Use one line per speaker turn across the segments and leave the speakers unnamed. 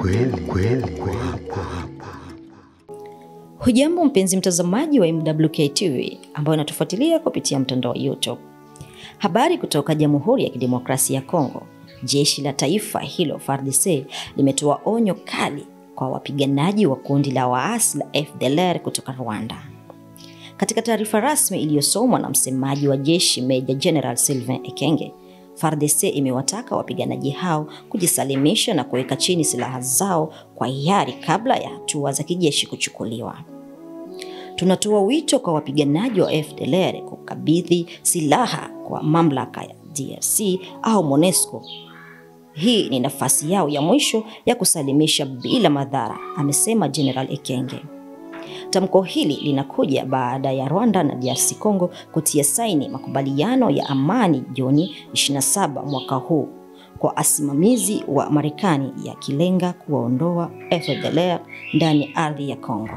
kweli.
Hujambo mpenzi mtazamaji wa MWK TV ambayo unatufuatilia kupitia mtandao wa YouTube. Habari kutoka Jamhuri ya Kidemokrasia ya Kongo. Jeshi la taifa hilo FARDC limetoa onyo kali kwa wapiganaji wa kundi la waasi la FDLR kutoka Rwanda. Katika taarifa rasmi iliyosomwa na msemaji wa jeshi Major General Sylvain Ekenge, FARDC imewataka wapiganaji hao kujisalimisha na kuweka chini silaha zao kwa hiari kabla ya hatua za kijeshi kuchukuliwa. Tunatoa wito kwa wapiganaji wa FDLR kukabidhi silaha kwa mamlaka ya DRC au MONUSCO. Hii ni nafasi yao ya mwisho ya kusalimisha bila madhara, amesema General Ekenge. Tamko hili linakuja baada ya Rwanda na DRC Congo kutia saini makubaliano ya amani Juni 27 mwaka huu kwa asimamizi wa Marekani yakilenga kuwaondoa FDLR ndani ardhi ya Kongo.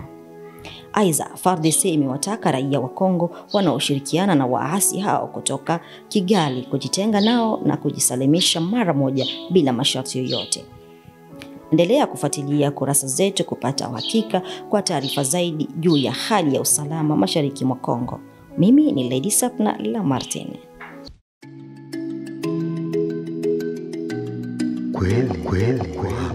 Aidha, FARDC imewataka raia wa Kongo wanaoshirikiana na waasi hao kutoka Kigali kujitenga nao na kujisalimisha mara moja bila masharti yoyote. Endelea kufuatilia kurasa zetu kupata uhakika kwa taarifa zaidi juu ya hali ya usalama mashariki mwa Kongo. Mimi ni Lady Sapna Lamartine.
Kweli.